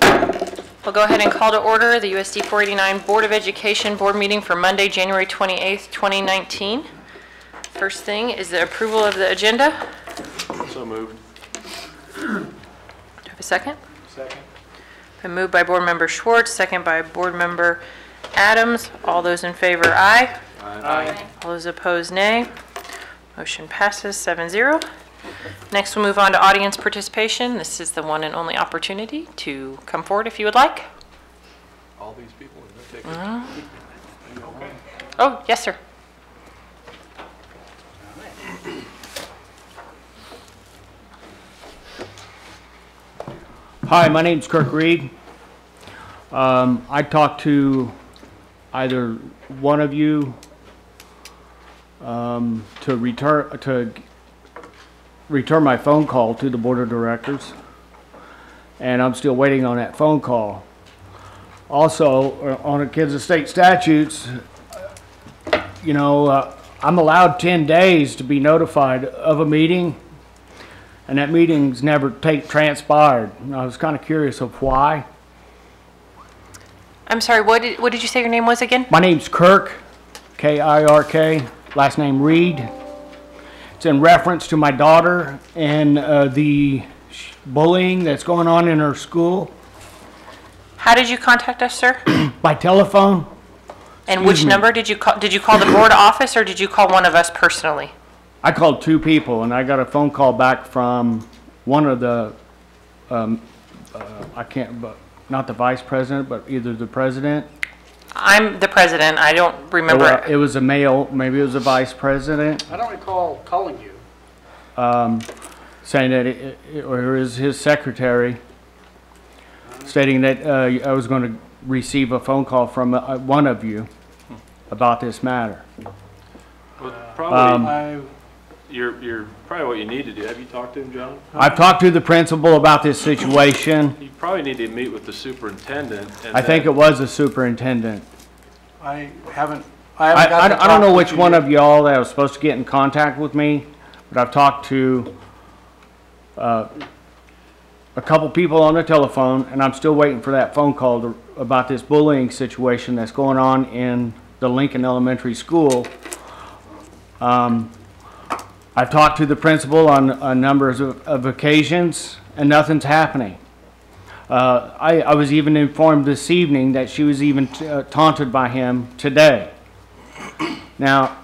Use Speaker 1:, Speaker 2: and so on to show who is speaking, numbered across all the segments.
Speaker 1: We'll go ahead and call to order the USD 489 Board of Education Board meeting for Monday, January 28th, 2019. First thing is the approval of the agenda.
Speaker 2: So moved.
Speaker 1: Do you have a second?
Speaker 2: Second.
Speaker 1: Been moved by Board Member Schwartz, second by Board Member Adams. All those in favor, aye.
Speaker 2: Aye.
Speaker 1: All those opposed, nay. Motion passes 7-0. Next, we'll move on to audience participation. This is the one and only opportunity to come forward if you would like.
Speaker 2: All these people are going to take it. Okay.
Speaker 1: Oh, yes, sir.
Speaker 3: Hi, my name's Kirk Reed. I talked to either one of you to return my phone call to the board of directors, and I'm still waiting on that phone call. Also, on the Kansas state statutes, you know, I'm allowed 10 days to be notified of a meeting, and that meeting's never transpired. And I was kind of curious of why.
Speaker 1: I'm sorry, what did you say your name was again?
Speaker 3: My name's Kirk, K-I-R-K, last name Reed. It's in reference to my daughter and the bullying that's going on in her school.
Speaker 1: How did you contact us, sir?
Speaker 3: By telephone.
Speaker 1: And which number did you call? Did you call the board office or did you call one of us personally?
Speaker 3: I called two people, and I got a phone call back from one of the, not the vice president, but either the president.
Speaker 1: I'm the president. I don't remember.
Speaker 3: It was a male, maybe it was a vice president.
Speaker 4: I don't recall calling you.
Speaker 3: Saying that or his secretary, stating that I was going to receive a phone call from one of you about this matter.
Speaker 2: Well, probably, you're probably what you need to do. Have you talked to him, John?
Speaker 3: I've talked to the principal about this situation.
Speaker 2: You probably need to meet with the superintendent. And
Speaker 3: I think it was the superintendent.
Speaker 4: I haven't
Speaker 3: I don't know which one of y'all that was supposed to get in contact with me, but I've talked to a couple people on the telephone, and I'm still waiting for that phone call about this bullying situation that's going on in the Lincoln Elementary School. I've talked to the principal on a number of occasions, and nothing's happening. I was even informed this evening that she was even taunted by him today. Now,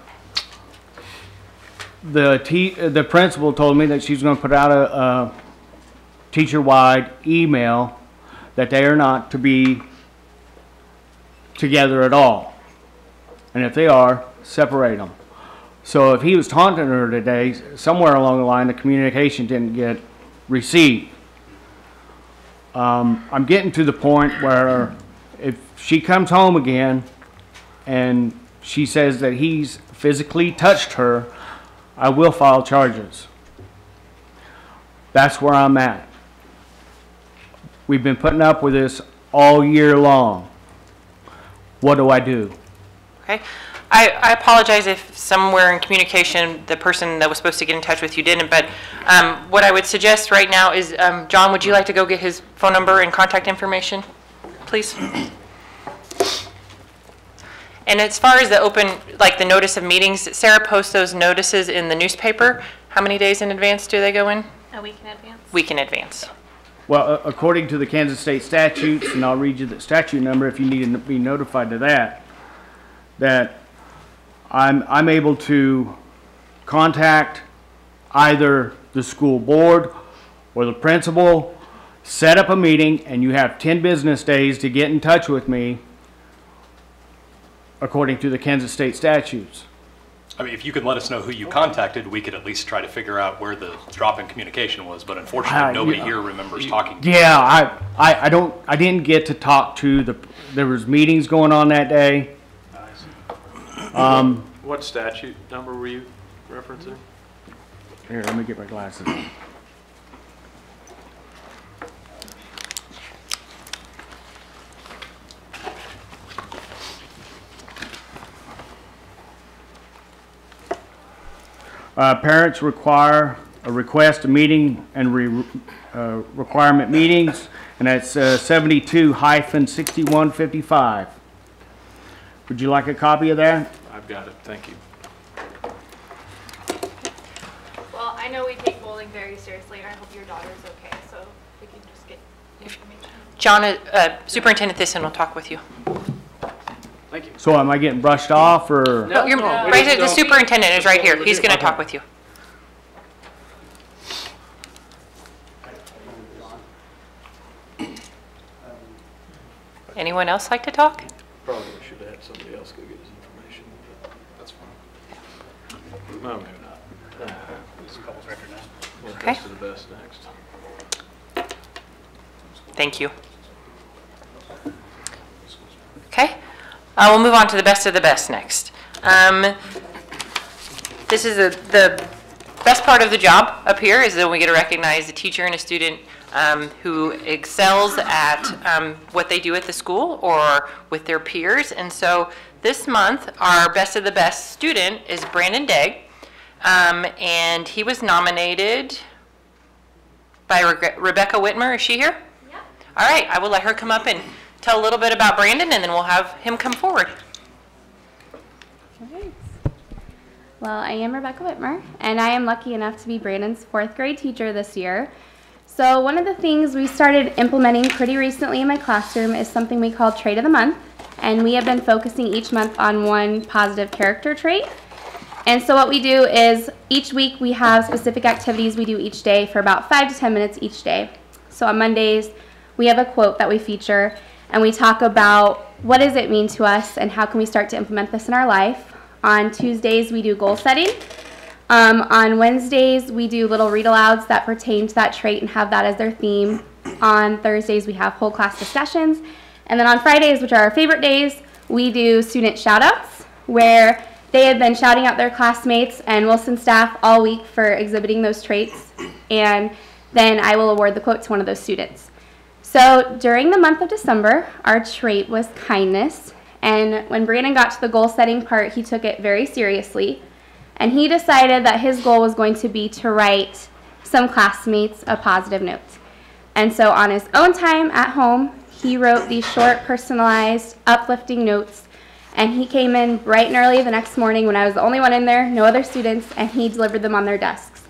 Speaker 3: the principal told me that she's going to put out a teacher-wide email that they are not to be together at all. And if they are, separate them. So if he was taunting her today, somewhere along the line, the communication didn't get received. I'm getting to the point where if she comes home again and she says that he's physically touched her, I will file charges. That's where I'm at. We've been putting up with this all year long. What do I do?
Speaker 1: Okay. I apologize if somewhere in communication the person that was supposed to get in touch with you didn't, but what I would suggest right now is, John, would you like to go get his phone number and contact information, please? And as far as the open, like the notice of meetings, Sarah posts those notices in the newspaper. How many days in advance do they go in?
Speaker 5: A week in advance.
Speaker 1: Week in advance.
Speaker 3: Well, according to the Kansas state statutes, and I'll read you the statute number if you need to be notified of that I'm able to contact either the school board or the principal, set up a meeting, and you have 10 business days to get in touch with me according to the Kansas state statutes.
Speaker 6: I mean, if you could let us know who you contacted, we could at least try to figure out where the drop in communication was, but unfortunately nobody here remembers talking to you.
Speaker 3: Yeah, I didn't get to talk to there was meetings going on that day.
Speaker 2: What statute number were you referencing?
Speaker 3: Here, let me get my glasses on. Parents request a meeting and requirement meetings and that's 72-6155. Would you like a copy of that?
Speaker 2: I've got it, thank you.
Speaker 5: Well, I know we take bowling very seriously, and I hope your daughter's okay, so we can just get information.
Speaker 1: John, Superintendent Thyssen will talk with you.
Speaker 4: Thank you.
Speaker 3: So am I getting brushed off, or?
Speaker 1: No, you're, right here, the superintendent is right here. He's going to talk with you. Anyone else like to talk?
Speaker 2: Probably should have had somebody else go get his information, but that's fine. No, maybe not.
Speaker 4: This call's record now.
Speaker 2: Well,
Speaker 1: Okay.
Speaker 2: best of the best next.
Speaker 1: Thank you. Okay, we'll move on to the best of the best next. This is the best part of the job up here is that we get to recognize a teacher and a student who excels at what they do at the school or with their peers. And so this month, our best of the best student is Brandon Degg, and he was nominated by Rebecca Whitmer. Is she here?
Speaker 5: Yeah.
Speaker 1: All right, I will let her come up and tell a little bit about Brandon, and then we'll have him come forward.
Speaker 7: Alright. Well, I am Rebecca Whitmer, and I am lucky enough to be Brandon's 4th grade teacher this year. So one of the things we started implementing pretty recently in my classroom is something we call Trait of the Month, and we have been focusing each month on one positive character trait. And so what we do is each week we have specific activities we do each day for about 5 to 10 minutes each day. So on Mondays, we have a quote that we feature, and we talk about what does it mean to us and how can we start to implement this in our life. On Tuesdays, we do goal setting. On Wednesdays, we do little read-alouds that pertain to that trait and have that as their theme. On Thursdays, we have whole class discussions. And then on Fridays, which are our favorite days, we do student shout-outs, where they have been shouting out their classmates and Wilson staff all week for exhibiting those traits. And then I will award the quote to one of those students. So during the month of December, our trait was kindness. And when Brandon got to the goal setting part, he took it very seriously. And he decided that his goal was going to be to write some classmates a positive note. And so on his own time at home, he wrote these short, personalized, uplifting notes. And he came in bright and early the next morning when I was the only one in there, no other students, and he delivered them on their desks.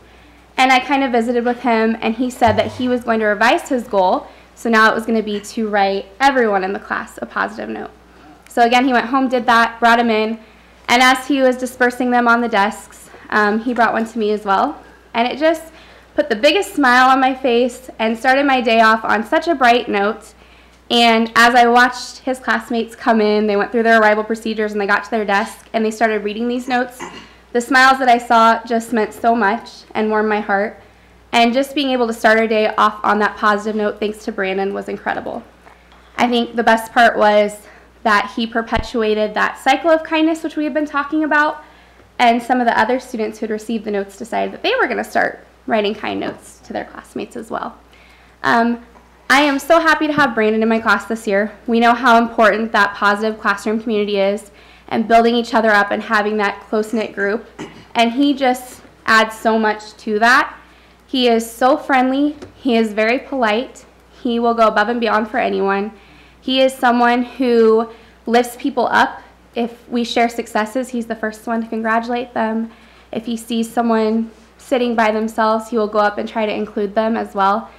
Speaker 7: And I kind of visited with him, and he said that he was going to revise his goal. So now it was going to be to write everyone in the class a positive note. So again, he went home, did that, brought him in, and as he was dispersing them on the desks, he brought one to me as well. And it just put the biggest smile on my face and started my day off on such a bright note. And as I watched his classmates come in, they went through their arrival procedures and they got to their desk and they started reading these notes. The smiles that I saw just meant so much and warmed my heart. And just being able to start our day off on that positive note, thanks to Brandon, was incredible. I think the best part was that he perpetuated that cycle of kindness, which we have been talking about, and some of the other students who had received the notes decided that they were going to start writing kind notes to their classmates as well. I am so happy to have Brandon in my class this year. We know how important that positive classroom community is and building each other up and having that close-knit group, and he just adds so much to that. He is so friendly, he is very polite, he will go above and beyond for anyone. He is someone who lifts people up. If we share successes, he's the first one to congratulate them. If he sees someone sitting by themselves, he will go up and try to include them as well.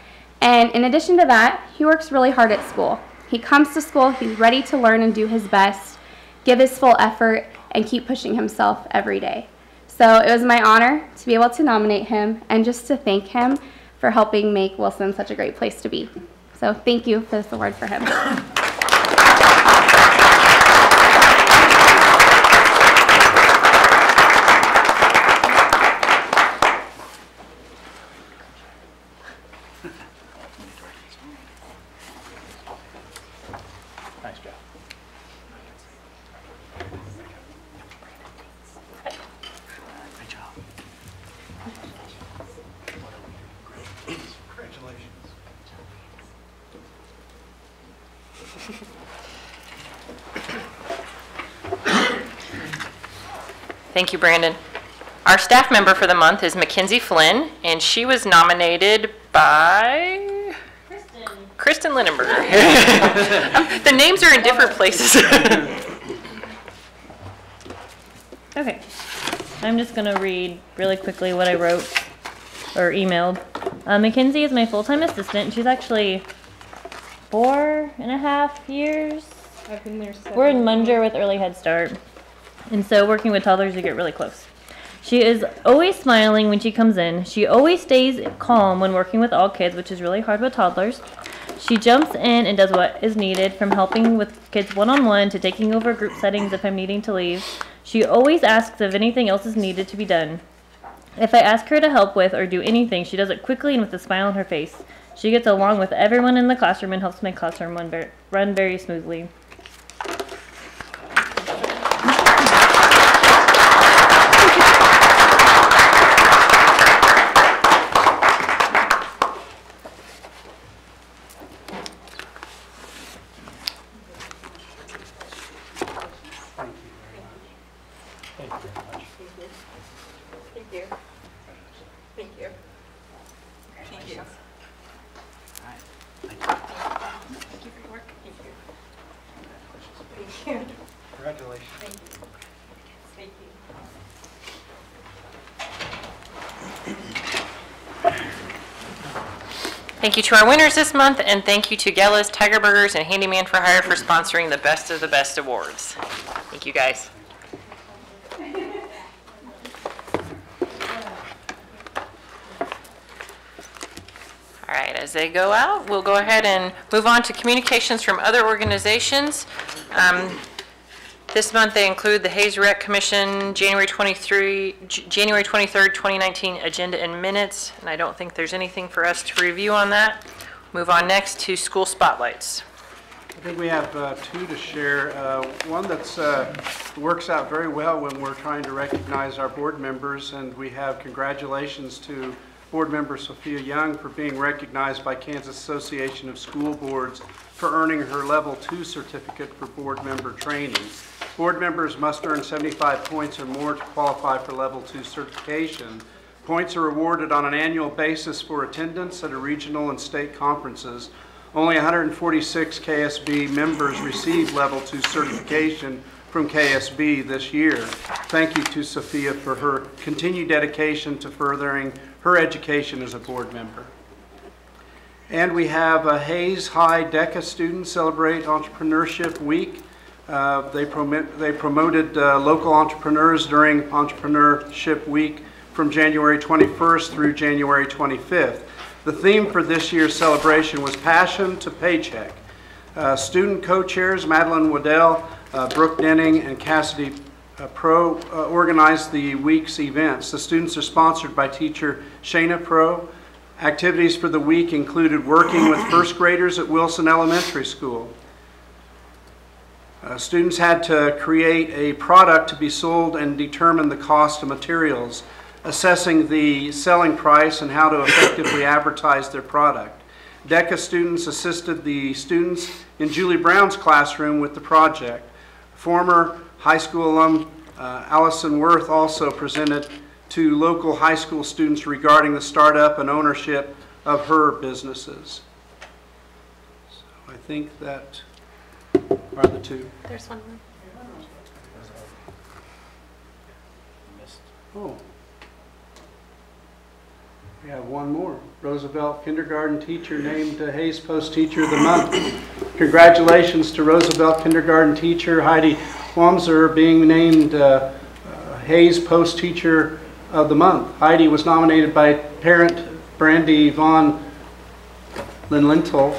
Speaker 7: And in addition to that, he works really hard at school. He comes to school, he's ready to learn and do his best, give his full effort, and keep pushing himself every day. So it was my honor to be able to nominate him and just to thank him for helping make Wilson such a great place to be. So thank you for this award for him.
Speaker 4: Nice job. Great job. Congratulations.
Speaker 1: Thank you, Brandon. Our staff member for the month is Mackenzie Flynn, and she was nominated by Kristen Lindenberger. The names are in different places.
Speaker 8: Okay, I'm just gonna read really quickly what I wrote or emailed. Mackenzie is my full-time assistant. She's actually 4.5 years.
Speaker 9: I've been there 7
Speaker 8: We're in Munger with Early Head Start, and so working with toddlers, you get really close. She is always smiling when she comes in. She always stays calm when working with all kids, which is really hard with toddlers. She jumps in and does what is needed, from helping with kids one-on-one to taking over group settings if I'm needing to leave. She always asks if anything else is needed to be done. If I ask her to help with or do anything, she does it quickly and with a smile on her face. She gets along with everyone in the classroom and helps my classroom run very smoothly.
Speaker 1: Thank you to our winners this month, and thank you to Gella's, Tiger Burgers, and Handyman for Hire for sponsoring the Best of the Best awards. Thank you, guys. All right, as they go out, we'll go ahead and move on to communications from other organizations. This month they include the Hayes Rec Commission January 23rd, 2019 agenda and minutes, and I don't think there's anything for us to review on that. Move on next to school spotlights.
Speaker 10: I think we have two to share. One that's works out very well when we're trying to recognize our board members, and we have congratulations to board member Sophia Young for being recognized by Kansas Association of School Boards for earning her Level 2 certificate for board member training. Board members must earn 75 points or more to qualify for Level 2 certification. Points are awarded on an annual basis for attendance at regional and state conferences. Only 146 KSB members received Level 2 certification from KSB this year. Thank you to Sophia for her continued dedication to furthering her education as a board member. And we have a Hayes High DECA students celebrate Entrepreneurship Week. They promoted local entrepreneurs during Entrepreneurship Week from January 21st through January 25th. The theme for this year's celebration was Passion to Paycheck. Student co-chairs Madeline Waddell, Brooke Denning, and Cassidy Pro organized the week's events. The students are sponsored by teacher Shayna Pro. Activities for the week included working with first graders at Wilson Elementary School. Students had to create a product to be sold and determine the cost of materials, assessing the selling price and how to effectively advertise their product. DECA students assisted the students in Julie Brown's classroom with the project. Former high school alum Allison Worth also presented to local high school students regarding the startup and ownership of her businesses. So I think that are the two.
Speaker 5: There's one more.
Speaker 10: Oh. We have one more. Roosevelt Kindergarten teacher named Hayes Post Teacher of the Month. Congratulations to Roosevelt Kindergarten teacher Heidi Wamser being named Hayes Post Teacher of the Month. Heidi was nominated by parent Brandy Von Linlenthal.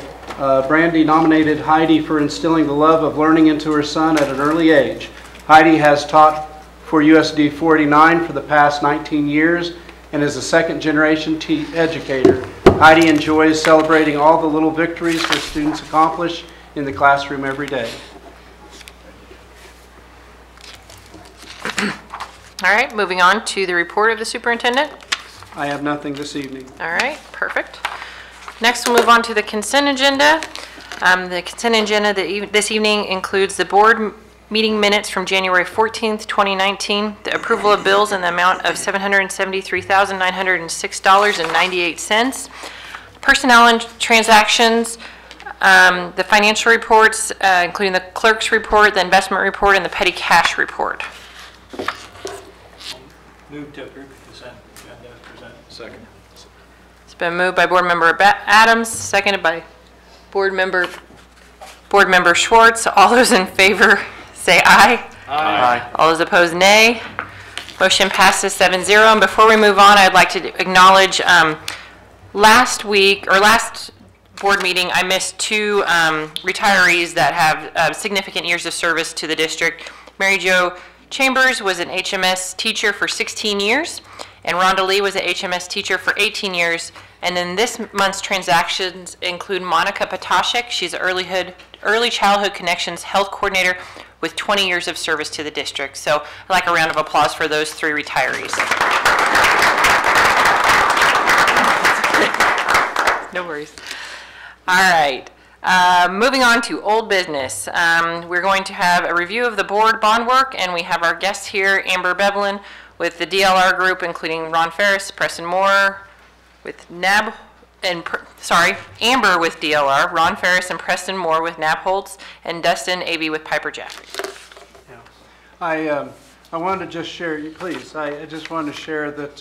Speaker 10: Brandy nominated Heidi for instilling the love of learning into her son at an early age. Heidi has taught for USD 49 for the past 19 years and is a second-generation educator. Heidi enjoys celebrating all the little victories her students accomplish in the classroom every day.
Speaker 1: All right, moving on to the report of the superintendent.
Speaker 10: I have nothing this evening.
Speaker 1: All right, perfect. Next, we'll move on to the consent agenda. The consent agenda this evening includes the board meeting minutes from January 14th, 2019, the approval of bills in the amount of $773,906.98, personnel and transactions The financial reports, including the clerk's report, the investment report, and the petty cash report.
Speaker 4: Move to approve the consent agenda as presented.
Speaker 2: Second.
Speaker 1: It's been moved by Board Member Adams, seconded by Board Member Schwartz. All those in favor say aye.
Speaker 2: Aye.
Speaker 1: All those opposed, nay. Motion passes 7-0. And before we move on, I'd like to acknowledge last board meeting, I missed two retirees that have significant years of service to the district. Mary Jo Chambers was an HMS teacher for 16 years, and Rhonda Lee was an HMS teacher for 18 years. And then this month's transactions include Monica Potashek. She's an Early Childhood Connections Health Coordinator with 20 years of service to the district. So I'd like a round of applause for those three retirees. No worries. All right. Moving on to old business. We're going to have a review of the board bond work, and we have our guests here, Amber Bevelin with the DLR group, including Ron Ferris, Preston Moore with Amber with DLR, Ron Ferris and Preston Moore with Nabholz, and Dustin Aby with Piper Jaffray.
Speaker 10: Yeah. I wanted to just share, please, I just wanted to share that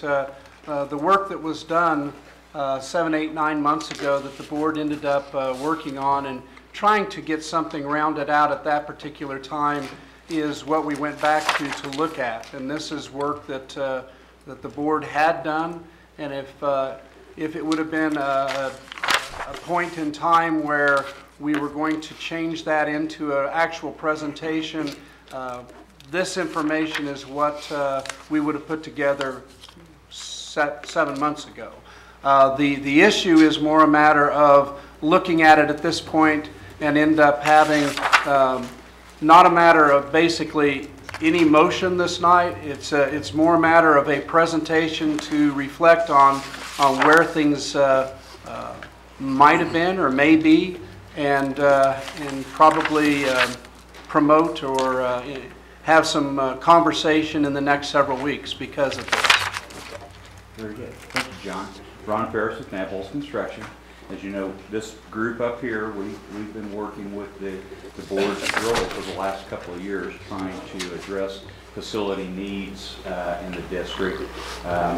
Speaker 10: the work that was done 7, 8, 9 months ago that the board ended up working on and trying to get something rounded out at that particular time is what we went back to look at. And this is work that the board had done, and if it would have been a point in time where we were going to change that into an actual presentation, this information is what we would have put together 7 months ago. The issue is more a matter of looking at it at this point and end up having not a matter of basically any motion this night. It's more a matter of a presentation to reflect on where things might have been or may be, and probably promote or have some conversation in the next several weeks because of this.
Speaker 9: Very good. Thank you, John. Ron Ferris with Nabholz Construction. As you know, this group up here, we've been working with the board really for the last couple of years trying to address facility needs in the district.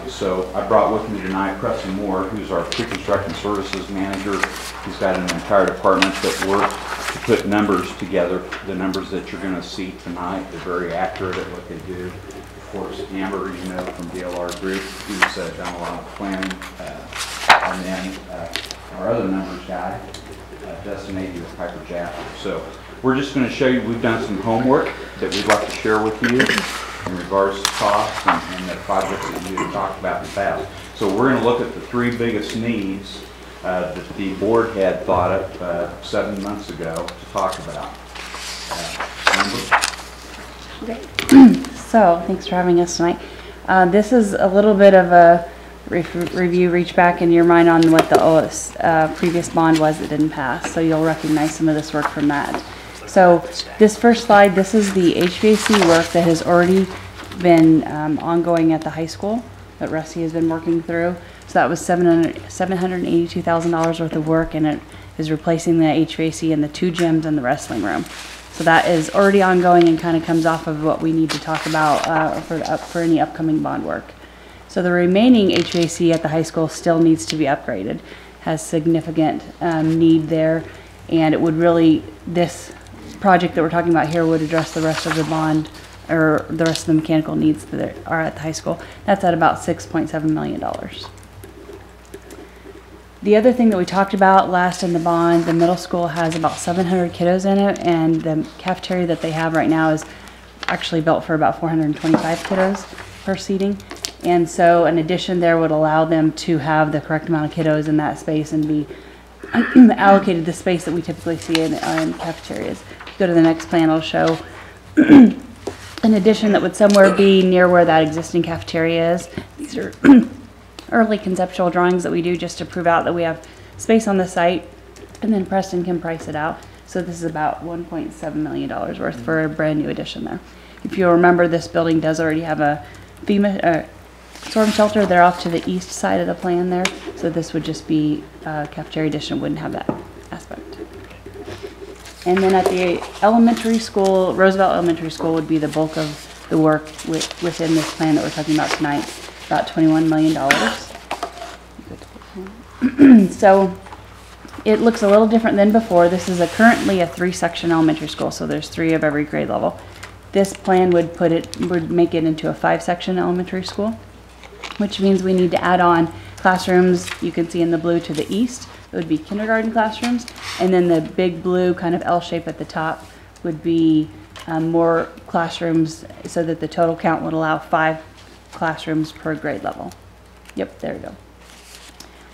Speaker 9: So I brought with me tonight Preston Moore, who's our pre-construction services manager. He's got an entire department that works to put numbers together. The numbers that you're going to see tonight, they're very accurate at what they do. Of course, Amber, you know, from DLR Group, who's done a lot of planning. And then our other numbers guy, Dustin Aby with Piper Jaffray. So we're just going to show you, we've done some homework that we'd like to share with you in regards to costs and the projects that we have talked about in the past. So we're going to look at the three biggest needs that the board had thought of 7 months ago to talk about.
Speaker 11: Okay. So, thanks for having us tonight. This is a little bit of a review, reach back in your mind on what the previous bond was that didn't pass. So you'll recognize some of this work from that. So this first slide, this is the HVAC work that has already been ongoing at the high school that Rusty has been working through. So that was $782,000 worth of work, and it is replacing the HVAC in the 2 gyms and the wrestling room. So that is already ongoing and kind of comes off of what we need to talk about for any upcoming bond work. So the remaining HVAC at the high school still needs to be upgraded, has significant need there, and it would really, this project that we're talking about here would address the rest of the bond, or the rest of the mechanical needs that are at the high school. That's at about $6.7 million. The other thing that we talked about last in the bond, the middle school has about 700 kiddos in it, and the cafeteria that they have right now is actually built for about 425 kiddos per seating. And so an addition there would allow them to have the correct amount of kiddos in that space and be allocated the space that we typically see in cafeterias. If you go to the next plan, it'll show an addition that would somewhere be near where that existing cafeteria is. These are early conceptual drawings that we do just to prove out that we have space on the site, and then Preston can price it out. So this is about $1.7 million worth for a brand new addition there. If you'll remember, this building does already have a FEMA storm shelter. They're off to the east side of the plan there, so this would just be a cafeteria addition, wouldn't have that aspect. And then at the elementary school, Roosevelt Elementary School would be the bulk of the work within this plan that we're talking about tonight, about $21 million. So it looks a little different than before. This is currently a 3-section elementary school, so there's 3 of every grade level. This plan would make it into a 5-section elementary school, which means we need to add on classrooms. You can see in the blue to the east, it would be kindergarten classrooms, and then the big blue kind of L shape at the top would be more classrooms, so that the total count would allow 5 classrooms per grade level. Yep, there we go.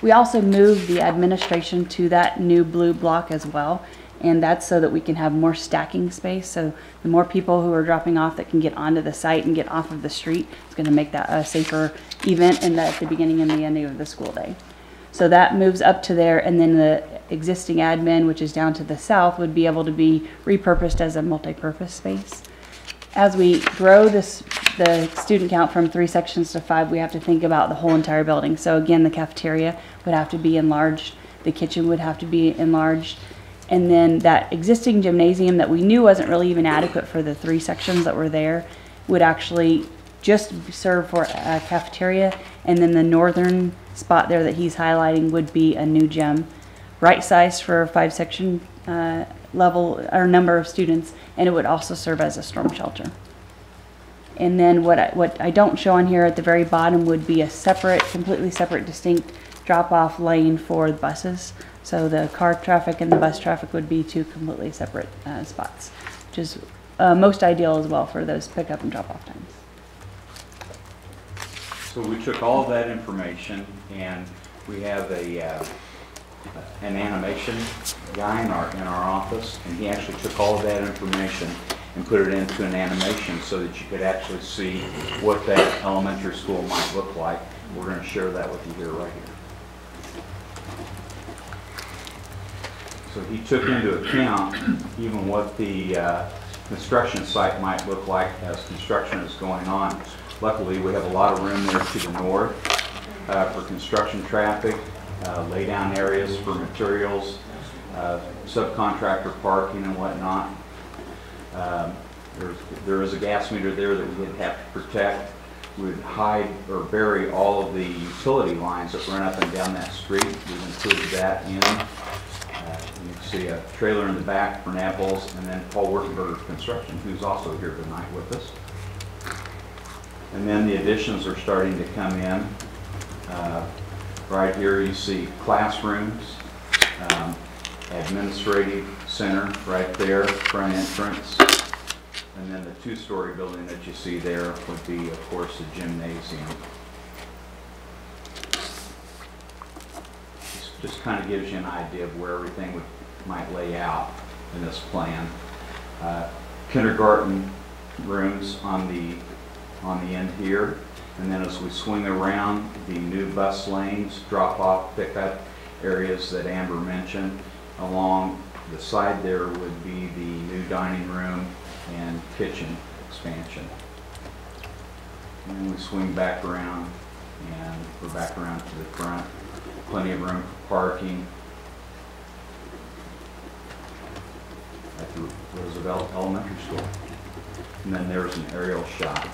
Speaker 11: We also moved the administration to that new blue block as well, and that's so that we can have more stacking space. So the more people who are dropping off that can get onto the site and get off of the street, it's going to make that a safer event and at the beginning and the ending of the school day. So that moves up to there, and then the existing admin, which is down to the south, would be able to be repurposed as a multi-purpose space. As we grow the student count from 3 sections to 5, we have to think about the whole entire building. So again, the cafeteria would have to be enlarged, the kitchen would have to be enlarged, and then that existing gymnasium that we knew wasn't really even adequate for the 3 sections that were there would actually just serve for a cafeteria, and then the northern spot there that he's highlighting would be a new gym, right sized for a 5-section level or number of students, and it would also serve as a storm shelter. And then what I don't show on here at the very bottom would be a separate, completely separate, distinct drop-off lane for the buses. So the car traffic and the bus traffic would be 2 completely separate spots, which is most ideal as well for those pickup and drop-off times.
Speaker 9: So we took all of that information, and we have an animation guy in our office, and he actually took all of that information and put it into an animation so that you could actually see what that elementary school might look like. We're going to share that with you here right here. So he took into account even what the construction site might look like as construction is going on. Luckily, we have a lot of room there to the north for construction traffic, lay down areas for materials, subcontractor parking and whatnot. There is a gas meter there that we would have to protect. We would hide or bury all of the utility lines that run up and down that street. We've included that in. You can see a trailer in the back for Naples, and then Paul Wertenberger Construction, who's also here tonight with us. And then the additions are starting to come in. Right here you see classrooms, administrative center right there, front entrance. And then the 2-story building that you see there would be, of course, the gymnasium. This just kind of gives you an idea of where everything might lay out in this plan. Kindergarten rooms on the end here, and then as we swing around, the new bus lanes, drop-off, pickup areas that Amber mentioned. Along the side there would be the new dining room and kitchen expansion. And then we swing back around, and we're back around to the front. Plenty of room for parking at the Roosevelt Elementary School. And then there's an aerial shot.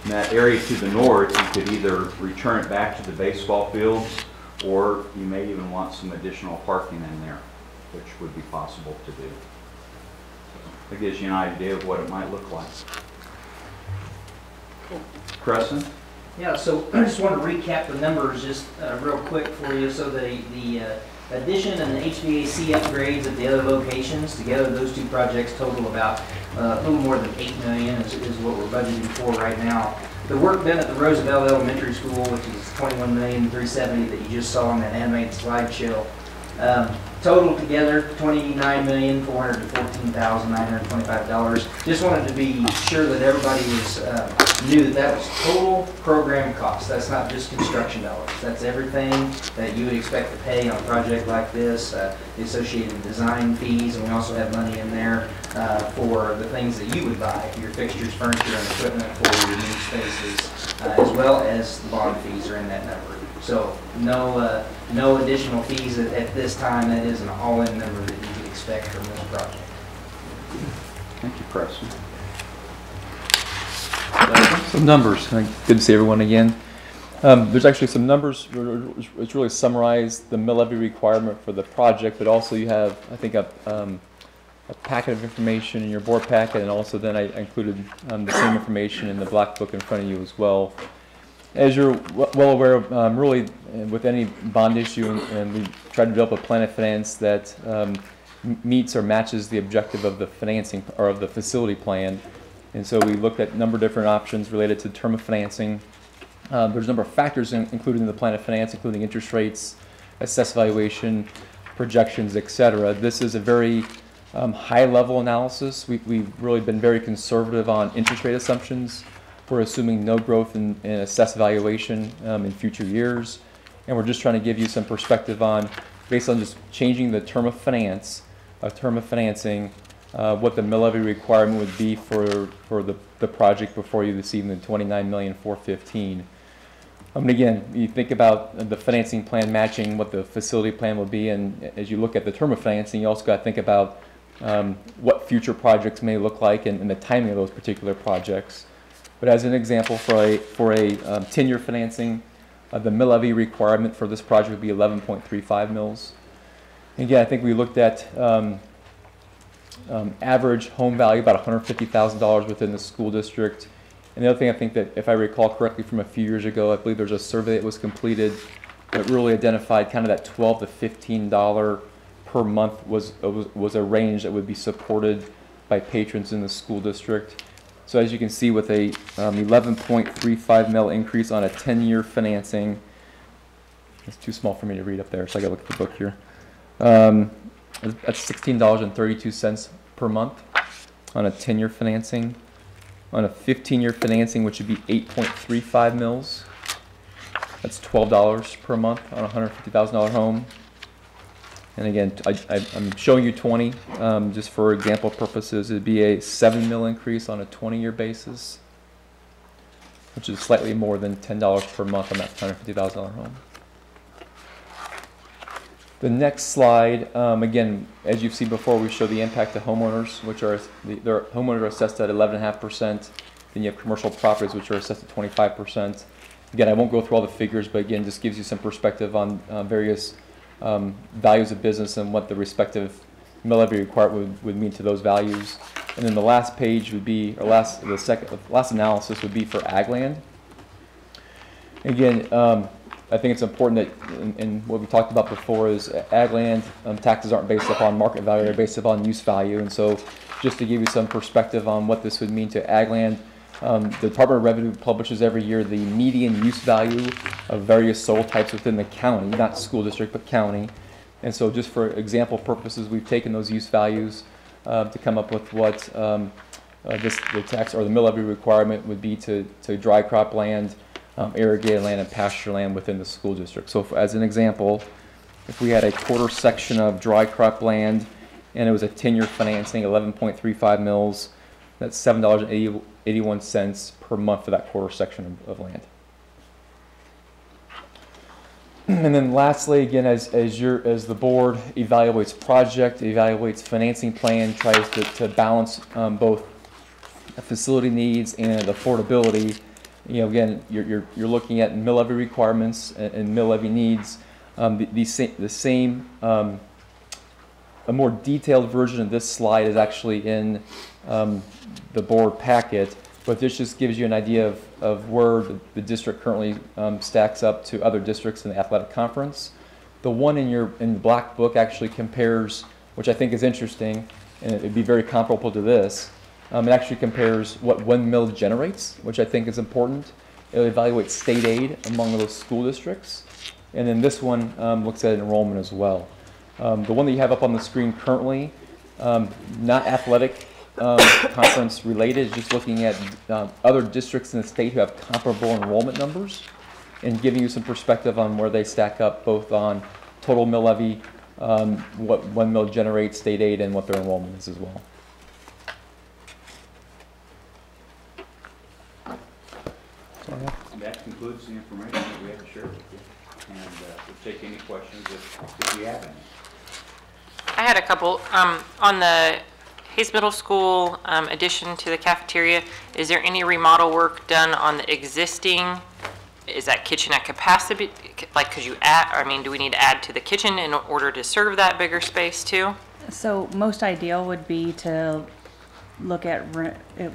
Speaker 9: In that area to the north, you could either return it back to the baseball fields, or you may even want some additional parking in there, which would be possible to do. That gives you an idea of what it might look like.
Speaker 12: Cool.
Speaker 9: Preston?
Speaker 12: Yeah, so I just want to recap the numbers just real quick for you. So the addition and the HVAC upgrades at the other locations, together those 2 projects total about a little more than $8 million is what we're budgeting for right now. The work done at the Roosevelt Elementary School, which is $21,370,000 that you just saw on that animated slideshow, total together $29,414,925. Just wanted to be sure that everybody knew that was total program cost. That's not just construction dollars. That's everything that you would expect to pay on a project like this, the associated design fees, and we also have money in there for the things that you would buy, your fixtures, furniture, and equipment for your new spaces, as well as the bond fees are in that number. So no additional fees at this time. That is an all-in number that you could expect from this project.
Speaker 9: Thank you, Preston.
Speaker 13: Some numbers. Good to see everyone again. There's actually some numbers which really summarize the mill levy requirement for the project, but also you have, I think, a packet of information in your board packet, and also then I included the same information in the black book in front of you as well. As you're well aware of, really with any bond issue, and we try to develop a plan of finance that meets or matches the objective of the financing or of the facility plan. And so we looked at a number of different options related to term of financing. There's a number of factors included in the plan of finance, including interest rates, assessed valuation, projections, etc. This is a very high-level analysis. We've really been very conservative on interest rate assumptions. We're assuming no growth in assessed valuation in future years. And we're just trying to give you some perspective on, based on just changing the term of finance, what the mill levy requirement would be for the project before you this evening, the $29,415,000. And again, you think about the financing plan matching what the facility plan would be, and as you look at the term of financing, you also got to think about what future projects may look like and the timing of those particular projects. But as an example, for a 10-year financing, the mill levy requirement for this project would be 11.35 mils. Again, I think we looked at average home value, about $150,000 within the school district. And the other thing I think that, if I recall correctly from a few years ago, I believe there's a survey that was completed that really identified kind of that $12 to $15 per month was a range that would be supported by patrons in the school district. So as you can see, with a 11.35 mil increase on a 10-year financing, it's too small for me to read up there, so I got to look at the book here. That's $16.32 per month on a 10-year financing. On a 15-year financing, which would be 8.35 mils, that's $12 per month on a $150,000 home. And again, I'm showing you 20 just for example purposes. It'd be a 7 mil increase on a 20-year basis, which is slightly more than $10 per month on that $150,000 home. The next slide, again, as you've seen before, we show the impact to homeowners, which are their homeowners are assessed at 11.5%. Then you have commercial properties, which are assessed at 25%. Again, I won't go through all the figures, but again, just gives you some perspective on various values of business and what the respective mill levy requirement would mean to those values. And then the last page would be, or last analysis would be for ag land. Again, I think it's important that, and what we talked about before is ag land taxes aren't based upon market value, they're based upon use value. And so just to give you some perspective on what this would mean to ag land, the Department of Revenue publishes every year the median use value of various soil types within the county, not school district, but county. And so just for example purposes, we've taken those use values to come up with what the tax or the mill levy requirement would be to dry crop land, irrigated land, and pasture land within the school district. So as an example, if we had a quarter section of dry crop land and it was a 10-year financing, 11.35 mils, that's $7.81 per month for that quarter section of land. And then lastly, again, as the board evaluates project, evaluates financing plan, tries to balance both facility needs and affordability, you know, again, you're looking at mill levy requirements and mill levy needs. A more detailed version of this slide is actually in the board packet, but this just gives you an idea of where the district currently stacks up to other districts in the athletic conference. The one in the black book actually compares, which I think is interesting, and it'd be very comparable to this. It actually compares what 1 mil generates, which I think is important. It evaluates state aid among those school districts. And then this one looks at enrollment as well. The one that you have up on the screen currently, not athletic conference related, just looking at other districts in the state who have comparable enrollment numbers and giving you some perspective on where they stack up both on total mill levy, what 1 mil generates, state aid, and what their enrollment is as well.
Speaker 9: That concludes the information that we have to share with you. And we'll take any questions if you have any.
Speaker 1: I had a couple. On the Hayes Middle School addition to the cafeteria, is there any remodel work done on the existing? Is that kitchen at capacity? Like, could you add, I mean, do we need to add to the kitchen in order to serve that bigger space too?
Speaker 11: So most ideal would be to look at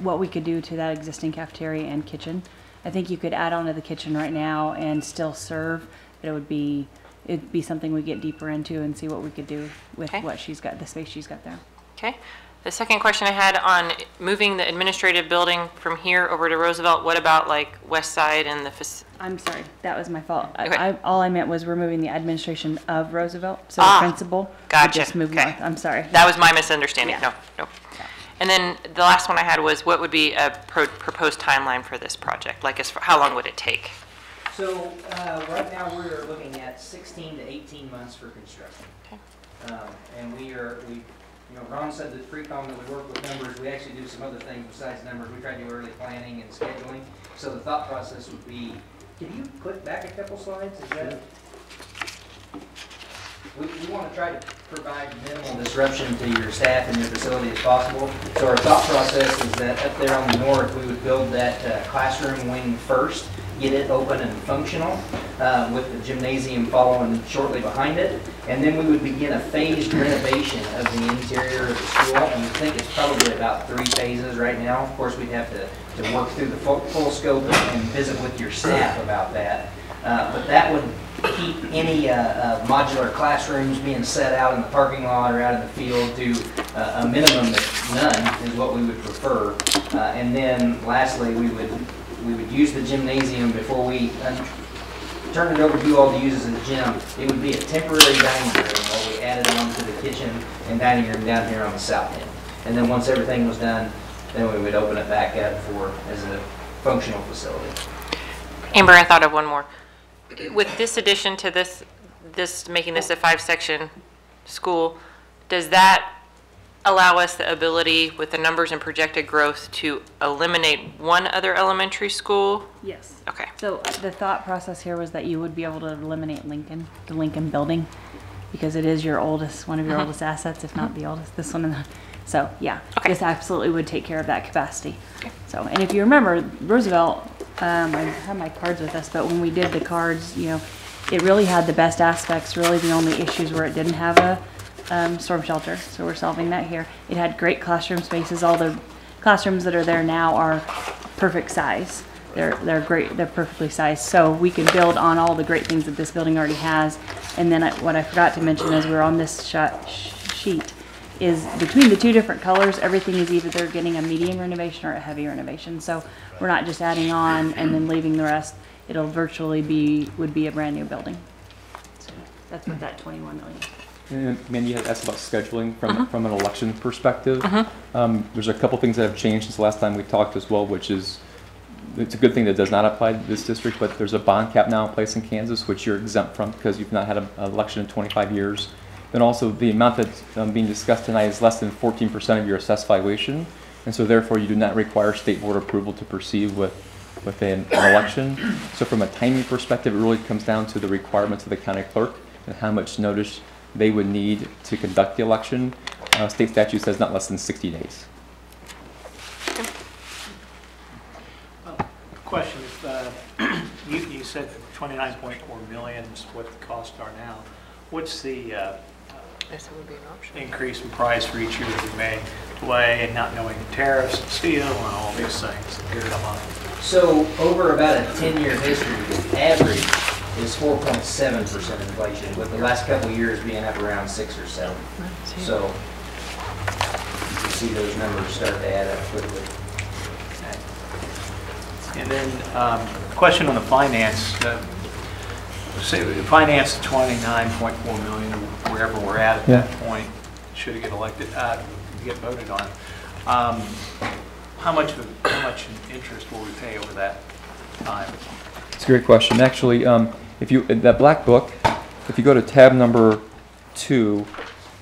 Speaker 11: what we could do to that existing cafeteria and kitchen. I think you could add on to the kitchen right now and still serve, but it'd be something we get deeper into and see what we could do with what she's got, the space she's got there.
Speaker 1: Okay. The second question I had on moving the administrative building from here over to Roosevelt, what about like West Side and the
Speaker 11: I'm sorry, that was my fault.
Speaker 1: Okay.
Speaker 11: All I meant was removing the administration of Roosevelt, so the principal would
Speaker 1: gotcha.
Speaker 11: just move north. I'm sorry.
Speaker 1: That was my misunderstanding.
Speaker 11: Yeah.
Speaker 1: No. Yeah. And then the last one I had was what would be a proposed timeline for this project? Like, how long would it take?
Speaker 12: So right now we're looking at 16 to 18 months for construction.
Speaker 1: Okay.
Speaker 12: And you know, Ron said that pre-com that we work with numbers. We actually do some other things besides numbers. We try to do early planning and scheduling. So the thought process would be, can you put back a couple slides? Is that? We want to try to provide minimal disruption to your staff and your facility as possible. So our thought process is that up there on the north, we would build that classroom wing first, get it open and functional, with the gymnasium following shortly behind it. And then we would begin a phased renovation of the interior of the school. And we think it's probably about 3 phases right now. Of course, we'd have to work through the full scope and visit with your staff about that. But that would keep any modular classrooms being set out in the parking lot or out in the field to a minimum of none is what we would prefer. And then lastly, we would use the gymnasium before we turn it over to you all to use as a gym. It would be a temporary dining room while we added on to the kitchen and dining room down here on the south end. And then once everything was done, then we would open it back up as a functional facility.
Speaker 1: Amber, I thought of one more. With this addition to this making this a 5-section school, does that allow us the ability with the numbers and projected growth to eliminate one other elementary school?
Speaker 11: Yes.
Speaker 1: Okay.
Speaker 11: So the thought process here was that you would be able to eliminate Lincoln, the Lincoln building, because it is your oldest, one of your oldest assets, if not the oldest. This one, so yeah, this absolutely would take care of that capacity. Okay. So, and if you remember Roosevelt, I have my cards with us, but when we did the cards, you know, it really had the best aspects. Really, the only issues where it didn't have a storm shelter, so we're solving that here. It had great classroom spaces. All the classrooms that are there now are perfect size. They're great. They're perfectly sized. So we can build on all the great things that this building already has. And then what I forgot to mention as we're on this sheet is between the 2 different colors, everything is either they're getting a medium renovation or a heavy renovation. So we're not just adding on and then leaving the rest. It'll virtually would be a brand new building. So that's what that 21 million.
Speaker 13: And Mandy had asked about scheduling from an election perspective. There's a couple things that have changed since the last time we talked as well, which is it's a good thing that does not apply to this district, but there's a bond cap now in place in Kansas, which you're exempt from because you've not had an election in 25 years. Then also the amount that's being discussed tonight is less than 14% of your assessed valuation, and so therefore you do not require state board approval to proceed with an election. So from a timing perspective, it really comes down to the requirements of the county clerk and how much notice they would need to conduct the election. State statute says not less than 60 days.
Speaker 4: Question, you said 29.4 million is what the costs are now. What's the increase in price for each year that we may delay and not knowing the tariffs and steel and all these things that come up? So
Speaker 12: over about a 10-year history, the average is 4.7% inflation, with the last couple of years being up around 6 or 7. So you can see those numbers start to add up quickly.
Speaker 4: And then question on the finance. Say we finance 29.4 million or wherever we're at that point, should it get elected, get voted on. How much interest will we pay over that time?
Speaker 13: It's a great question. Actually, if you that black book, if you go to tab number 2,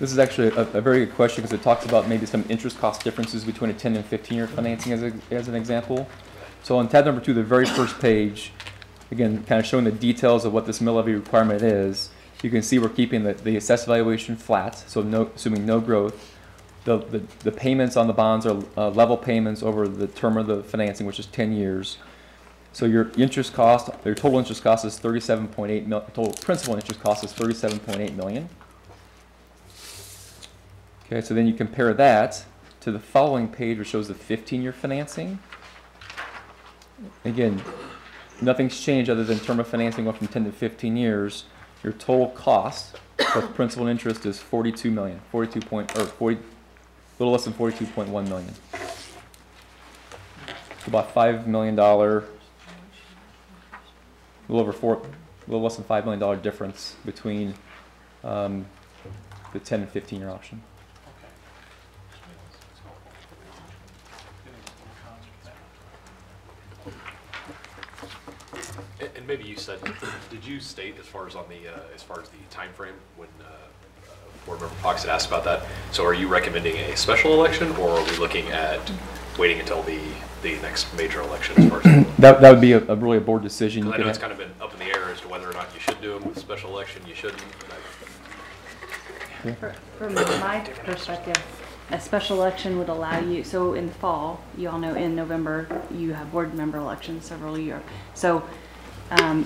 Speaker 13: this is actually a very good question because it talks about maybe some interest cost differences between a 10 and 15-year financing as an example. So on tab number 2, the very first page, again, kind of showing the details of what this mill levy requirement is, You can see we're keeping the assessed valuation flat, so assuming no growth. The payments on the bonds are level payments over the term of the financing, which is 10 years. So your interest cost, your total interest cost is 37.8 million. Total principal interest cost is 37.8 million. Okay, so then you compare that to the following page, which shows the 15-year financing. Again, nothing's changed other than term of financing went from 10 to 15 years. Your total cost, both principal and interest, is 42 million, a little less than 42.1 million. So about $5 million, a little less than $5 million difference between the 10 and 15-year option.
Speaker 14: And maybe you said, did you state as far as on the time frame when Board Member Fox had asked about that? So are you recommending a special election, or are we looking at waiting until the next major election as far as
Speaker 13: that would be really a board decision.
Speaker 14: I know it's kind of been up in the air as to whether or not you should do them with special election, you shouldn't.
Speaker 13: Yeah.
Speaker 11: From my perspective, a special election would allow you, so in the fall, you all know in November, you have board member elections several years. So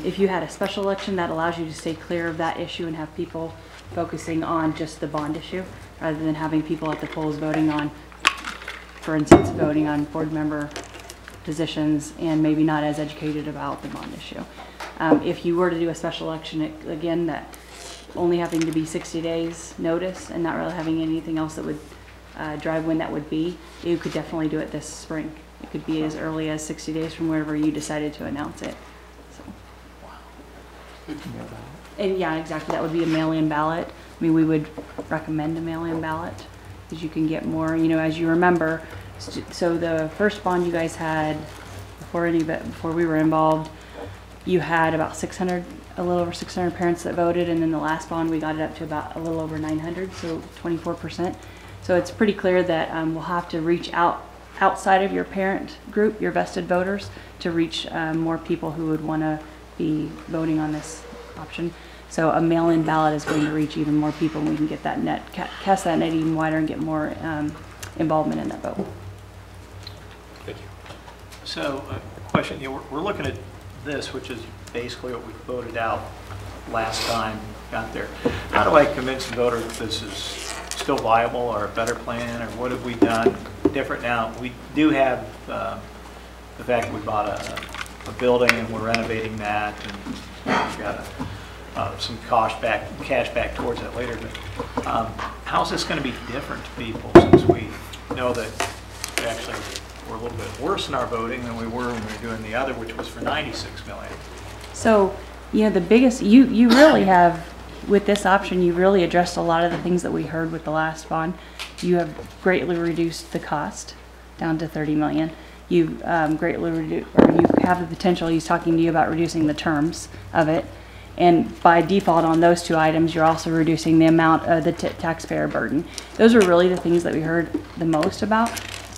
Speaker 11: if you had a special election, that allows you to stay clear of that issue and have people focusing on just the bond issue, rather than having people at the polls voting on, for instance, voting on board member positions and maybe not as educated about the bond issue. If you were to do a special election, again, that only having to be 60 days notice and not really having anything else that would drive when that would be, you could definitely do it this spring. It could be as early as 60 days from wherever you decided to announce it. So. And yeah, exactly, that would be a mail-in ballot. I mean, we would recommend a mail-in ballot because you can get more, you know, as you remember. So the first bond you guys had, before we were involved, you had about 600, a little over 600 parents that voted, and then the last bond we got it up to about a little over 900, so 24%. So it's pretty clear that we'll have to reach outside of your parent group, your vested voters, to reach more people who would want to be voting on this option. So a mail-in ballot is going to reach even more people, and we can get that cast that net even wider and get more involvement in that vote.
Speaker 14: Thank you.
Speaker 4: So, question, we're looking at this, which is basically what we voted out last time got there. How do I convince the voter that this is still viable or a better plan, or what have we done different now? We do have the fact that we bought a building and we're renovating that, and we've got some cash back towards that later. But how's this going to be different to people, since we know that we actually were a little bit worse in our voting than we were when we were doing the other, which was for 96 million?
Speaker 11: So, you know, the biggest, you really have, with this option, you really addressed a lot of the things that we heard with the last bond. You have greatly reduced the cost down to 30 million. You've greatly reduced, or you have the potential, he's talking to you about reducing the terms of it. And by default on those two items, you're also reducing the amount of the taxpayer burden. Those are really the things that we heard the most about.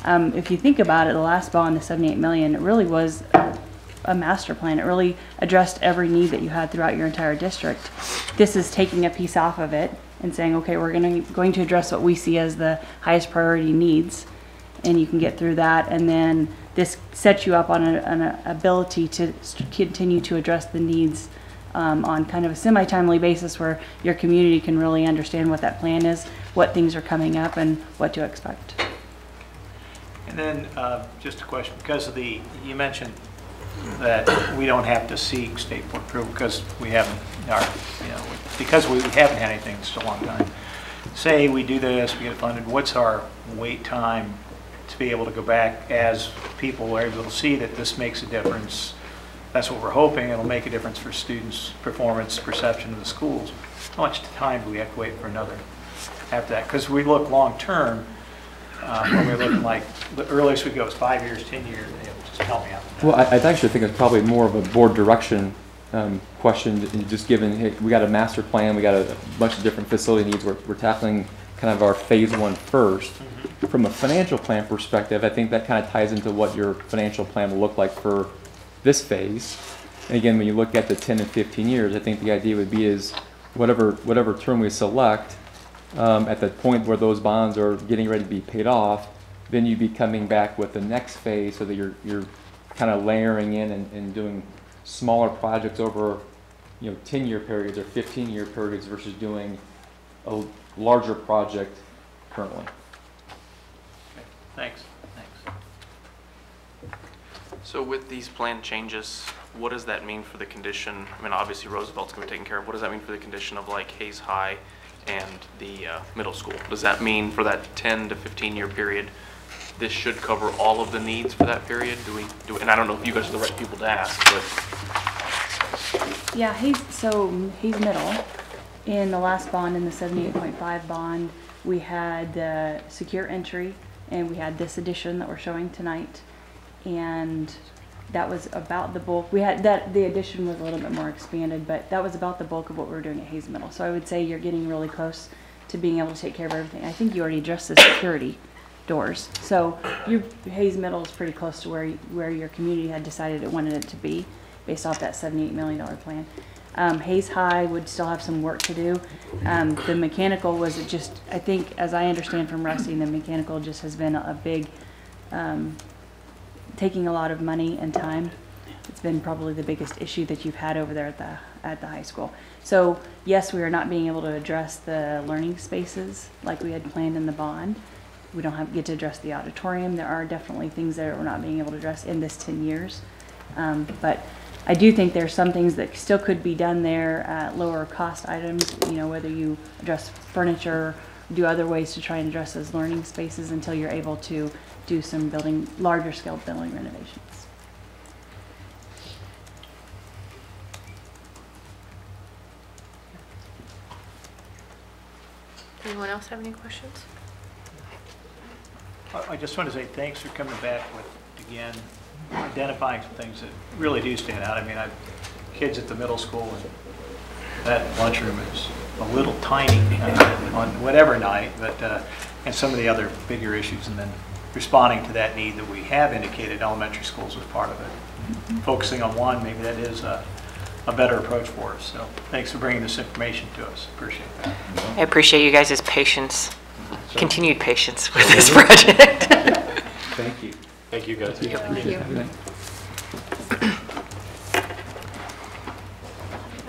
Speaker 11: If you think about it, the last bond, the 78 million, it really was a master plan. It really addressed every need that you had throughout your entire district. This is taking a piece off of it and saying, okay, we're going to address what we see as the highest priority needs, and you can get through that. And then this sets you up on an ability to continue to address the needs on kind of a semi-timely basis, where your community can really understand what that plan is, what things are coming up, and what to expect.
Speaker 4: And then just a question, because of you mentioned that we don't have to seek state board approval because we haven't, because we haven't had anything in such a long time. Say we do this, we get it funded, what's our wait time to be able to go back as people are able to see that this makes a difference? That's what we're hoping. It'll make a difference for students' performance, perception of the schools. How much time do we have to wait for another after that? Because we look long term, when we're looking like the earliest we go is 5 years, 10 years. Just help me out.
Speaker 13: Well, I actually think it's probably more of a board direction question, just given, hey, we got a master plan, we got a bunch of different facility needs. We're tackling kind of our phase one first. Mm-hmm. From a financial plan perspective, I think that kind of ties into what your financial plan will look like for this phase. And again, when you look at the 10 and 15 years, I think the idea would be is whatever term we select, at the point where those bonds are getting ready to be paid off, then you'd be coming back with the next phase so that you're kind of layering in and doing smaller projects over, 10-year periods or 15-year periods versus doing a larger project currently.
Speaker 4: Okay, thanks.
Speaker 15: So with these plan changes, what does that mean for the condition? I mean, obviously Roosevelt's going to be taken care of. What does that mean for the condition of like Hayes High and the middle school? Does that mean for that 10 to 15-year period, this should cover all of the needs for that period? And I don't know if you guys are the right people to ask, but.
Speaker 11: Yeah, Hayes Middle, in the last bond, in the 78.5 bond, we had the secure entry, and we had this addition that we're showing tonight. And that was about the bulk. We had the addition was a little bit more expanded, but that was about the bulk of what we were doing at Hayes Middle. So I would say you're getting really close to being able to take care of everything. I think you already addressed the security doors. So your Hayes Middle is pretty close to where your community had decided it wanted it to be based off that $78 million plan. Hayes High would still have some work to do. The mechanical was just, I think, as I understand from Rusty, the mechanical just has been a big taking a lot of money and time. It's been probably the biggest issue that you've had over there at the high school. So yes, we are not being able to address the learning spaces like we had planned in the bond. We don't get to address the auditorium. There are definitely things that we're not being able to address in this 10 years. But I do think there's some things that still could be done there at lower cost items, whether you address furniture, do other ways to try and address those learning spaces until you're able to do some larger scale building renovations.
Speaker 1: Anyone else have any questions?
Speaker 4: I just want to say thanks for coming back with, again, identifying some things that really do stand out. I mean, I've kids at the middle school, and that lunchroom is a little tiny on whatever night, but and some of the other bigger issues, and then responding to that need that we have indicated elementary schools was part of it. Focusing on one, maybe that is a better approach for us. So thanks for bringing this information to us. Appreciate that.
Speaker 1: I appreciate you guys' patience, continued patience with this project.
Speaker 9: Thank you.
Speaker 14: Thank you, guys.
Speaker 1: Thank you.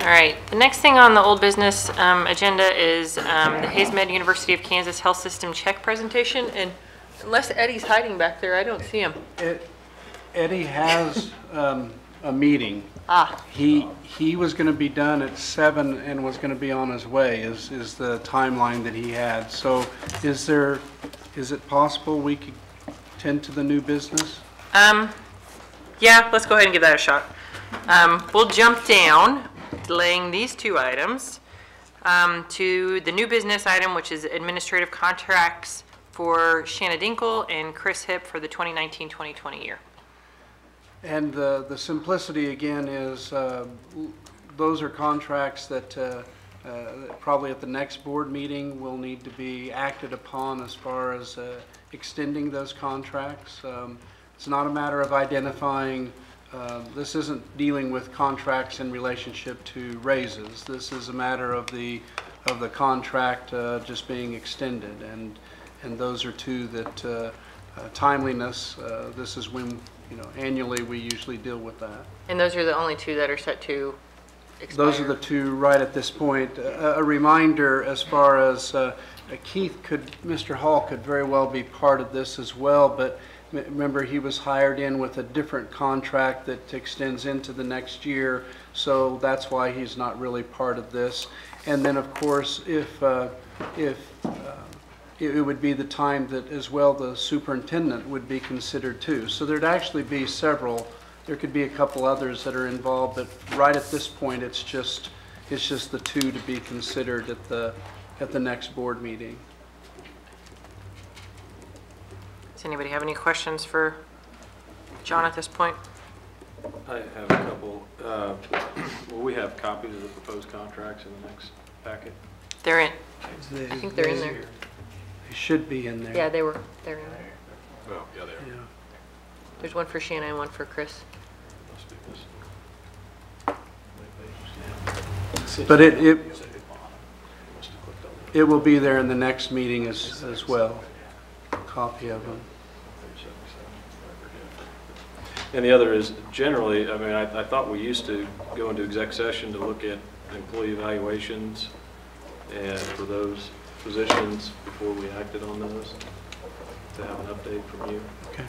Speaker 1: All right, the next thing on the old business agenda is the Hayes Med University of Kansas Health System check presentation. And unless Eddie's hiding back there, I don't see him.
Speaker 10: Eddie has a meeting. He was going to be done at 7 and was going to be on his way is the timeline that he had. So is it possible we could tend to the new business?
Speaker 1: Yeah, let's go ahead and give that a shot. We'll jump down, delaying these two items, to the new business item, which is administrative contracts for Shanna Dinkle and Chris Hipp for the 2019-2020 year.
Speaker 10: And the simplicity again is those are contracts that probably at the next board meeting will need to be acted upon as far as extending those contracts. It's not a matter of identifying, this isn't dealing with contracts in relationship to raises. This is a matter of the contract just being extended, and those are two that timeliness, this is when, annually we usually deal with that.
Speaker 1: And those are the only two that are set to expire?
Speaker 10: Those are the two right at this point. A reminder as far as Mr. Hall could very well be part of this as well, but remember he was hired in with a different contract that extends into the next year, so that's why he's not really part of this. And then of course if it would be the time that as well the superintendent would be considered too. So there'd actually be several. There could be a couple others that are involved, but right at this point it's just the two to be considered at the next board meeting.
Speaker 1: Does anybody have any questions for John at this point?
Speaker 2: I have a couple. Will we have copies of the proposed contracts in the next packet?
Speaker 1: They're in. I think they're in there.
Speaker 10: They should be in there.
Speaker 1: Yeah, they're in there.
Speaker 14: Oh, yeah, they are.
Speaker 10: Yeah.
Speaker 1: There's one for Shanna and one for Chris.
Speaker 10: But It will be there in the next meeting as well, copy of them.
Speaker 2: And the other is generally, I mean, I thought we used to go into exec session to look at employee evaluations and for those positions before we acted on those, to have an update from you.
Speaker 10: Okay.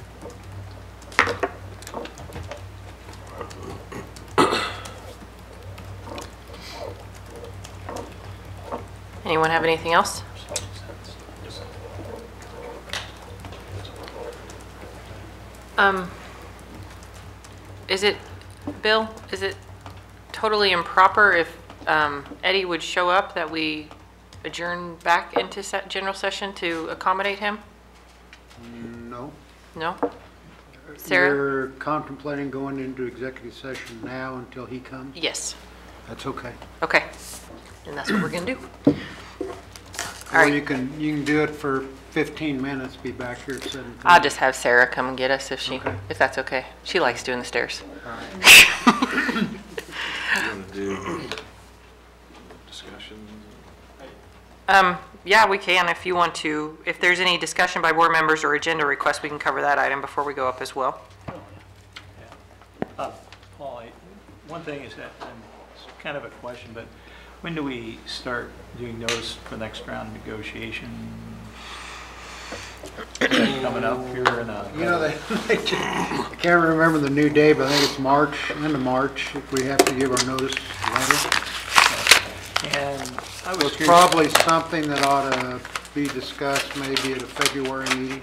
Speaker 1: Anyone have anything else? Is it, Bill, is it totally improper if Eddie would show up that we adjourn back into general session to accommodate him?
Speaker 16: No.
Speaker 1: No? Sarah?
Speaker 16: You're contemplating going into executive session now until he comes?
Speaker 1: Yes.
Speaker 16: That's okay.
Speaker 1: Okay. And that's what we're going to do. All
Speaker 16: Or
Speaker 1: right.
Speaker 16: you can do it for 15 minutes, be back here at 7:30.
Speaker 1: I'll just have Sarah come and get us
Speaker 16: Okay.
Speaker 1: if that's okay. She likes doing the stairs.
Speaker 16: All right.
Speaker 2: You want to do discussions?
Speaker 1: Yeah, we can if you want to. If there's any discussion by board members or agenda requests, we can cover that item before we go up as well.
Speaker 4: Paul, one thing is that, and it's kind of a question, but when do we start doing notice for the next round of negotiation? Is that coming up here in a...
Speaker 16: You know, I can't remember the new day, but I think it's March, end of March, if we have to give our notice letter.
Speaker 4: And I was
Speaker 16: It's
Speaker 4: curious...
Speaker 16: probably something that ought to be discussed maybe at a February meeting.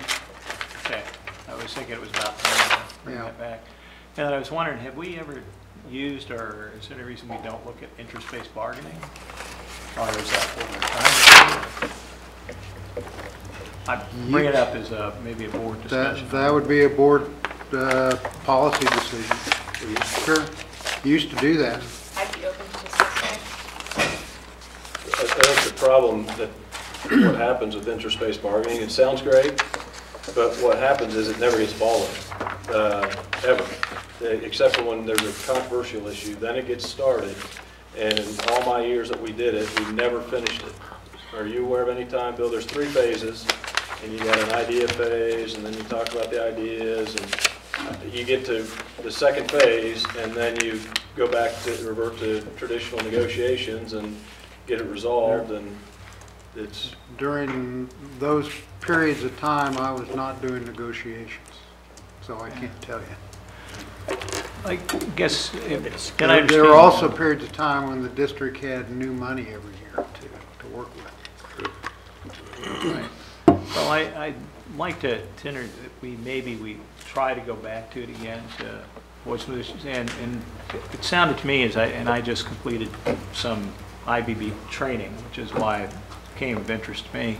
Speaker 4: Okay, I was thinking it was about time to bring
Speaker 16: Yeah.
Speaker 4: that back. And I was wondering, have we ever used, or is there any reason we don't look at interest-based bargaining? Or is that what we're trying to do? I bring it up as maybe a board discussion.
Speaker 16: That would be a board policy decision. Sure, you used to do that.
Speaker 5: I'd be open to discussing.
Speaker 2: I think the problem that what happens with interest-based bargaining, it sounds great, but what happens is it never gets followed, ever. Except for when there's a controversial issue, then it gets started. And in all my years that we did it, we never finished it. Are you aware of any time, Bill? There's 3 phases, and you got an idea phase, and then you talk about the ideas, and you get to the second phase, and then you go back to revert to traditional negotiations and get it resolved, and it's...
Speaker 16: During those periods of time, I was not doing negotiations, so I can't tell you.
Speaker 4: I guess, can I understand?
Speaker 16: There were also periods of time when the district had new money every year to work with.
Speaker 4: Right. Well, I'd like to tender that we try to go back to it again to voice some issues. And it sounded to me and I just completed some IBB training, which is why it became of interest to me.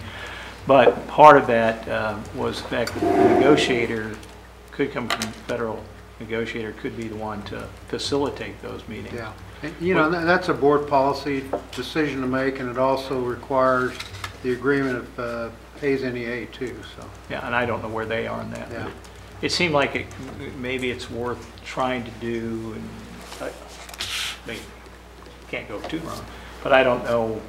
Speaker 4: But part of that was the fact that the negotiator could come from federal negotiator, could be the one to facilitate those meetings.
Speaker 16: Yeah, and, you know, that's a board policy decision to make, and it also requires the agreement of Hayes NEA too. So
Speaker 4: yeah, and I don't know where they are in that.
Speaker 16: Yeah.
Speaker 4: But it seemed like maybe it's worth trying to do, and maybe can't go too wrong. But I don't know.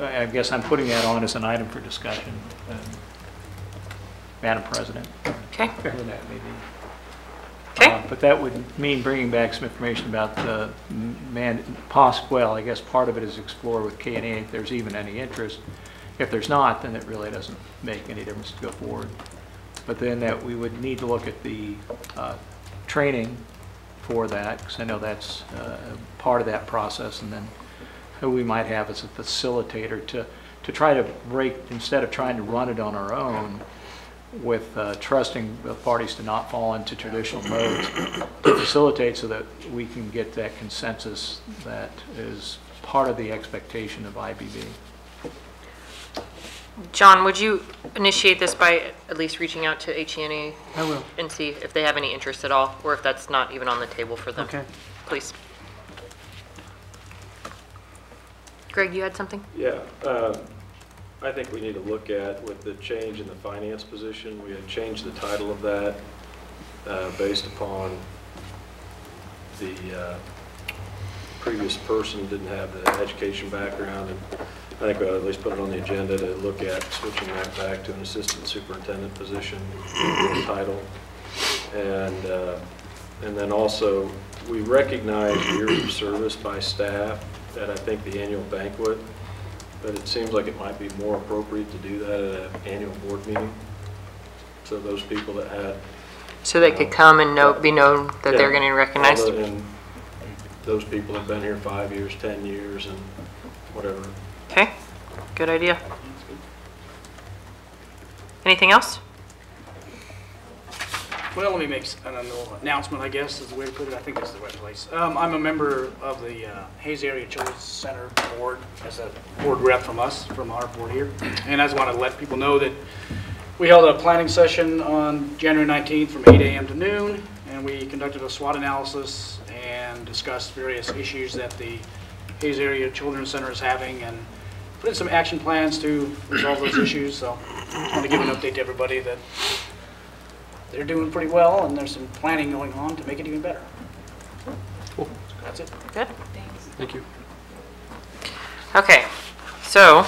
Speaker 4: I guess I'm putting that on as an item for discussion, Madam President.
Speaker 1: Okay.
Speaker 4: Whatever that may be.
Speaker 1: Okay.
Speaker 4: But that would mean bringing back some information about the well, I guess part of it is explore with K&A if there's even any interest. If there's not, then it really doesn't make any difference to go forward. But then that we would need to look at the training for that, because I know that's part of that process, and then who we might have as a facilitator to try to break, instead of trying to run it on our own, with trusting the parties to not fall into traditional modes, to facilitate so that we can get that consensus that is part of the expectation of IBB.
Speaker 1: John, would you initiate this by at least reaching out to HENA?
Speaker 16: I will.
Speaker 1: And see if they have any interest at all, or if that's not even on the table for them.
Speaker 16: Okay.
Speaker 1: Please. Greg, you had something?
Speaker 2: Yeah. I think we need to look at, with the change in the finance position, we had changed the title of that based upon the previous person didn't have the education background, and I think we ought to at least put it on the agenda to look at switching that back to an assistant superintendent position title. And then also, we recognize years of service by staff at, I think, the annual banquet, but it seems like it might be more appropriate to do that at an annual board meeting. So those people that had...
Speaker 1: So they could come and be known that they're getting recognized?
Speaker 2: And those people have been here 5 years, 10 years, and whatever.
Speaker 1: Okay, good idea. Anything else?
Speaker 17: Well, let me make a little announcement, I guess, is the way to put it. I think this is the right place. I'm a member of the Hayes Area Children's Center Board as a board rep from our board here. And I just want to let people know that we held a planning session on January 19th from 8 a.m. to noon, and we conducted a SWOT analysis and discussed various issues that the Hayes Area Children's Center is having and put in some action plans to resolve those issues. So I want to give an update to everybody that they're doing pretty well, and there's some planning going on to make it even better. Cool. That's it.
Speaker 1: Good.
Speaker 17: Thanks. Thank you.
Speaker 1: Okay, so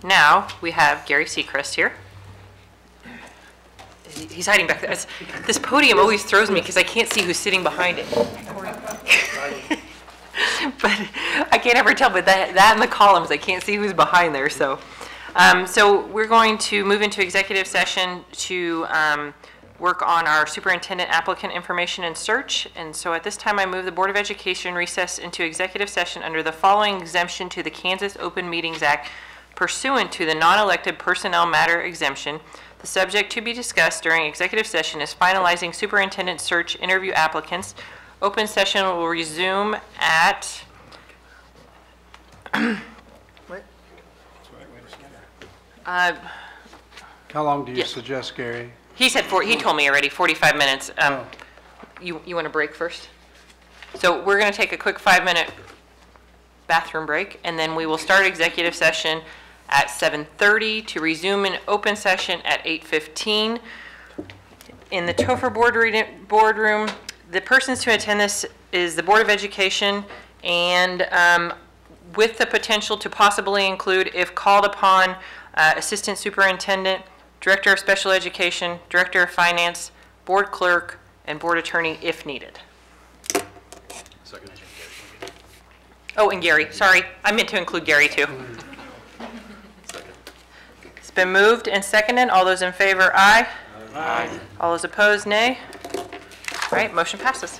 Speaker 1: now we have Gary Seacrest here. He's hiding back there. This podium always throws me because I can't see who's sitting behind it. But I can't ever tell, but that and the columns, I can't see who's behind there. So we're going to move into executive session to work on our superintendent applicant information and search. And so at this time, I move the Board of Education recess into executive session under the following exemption to the Kansas Open Meetings Act pursuant to the non-elected personnel matter exemption. The subject to be discussed during executive session is finalizing superintendent search interview applicants. Open session will resume at what?
Speaker 10: How long do you suggest, Gary?
Speaker 1: He said he told me already 45 minutes. You want to break first? So we're going to take a quick 5-minute bathroom break, and then we will start executive session at 7:30 to resume an open session at 8:15 in the Topher boardroom. The persons to attend this is the Board of Education, and with the potential to possibly include, if called upon, Assistant Superintendent, Director of Special Education, Director of Finance, Board Clerk, and Board Attorney if needed.
Speaker 14: Second.
Speaker 1: Oh, and Gary. Sorry, I meant to include Gary too.
Speaker 14: Second.
Speaker 1: It's been moved and seconded. All those in favor, aye.
Speaker 14: Aye.
Speaker 1: All those opposed, nay. All right, motion passes.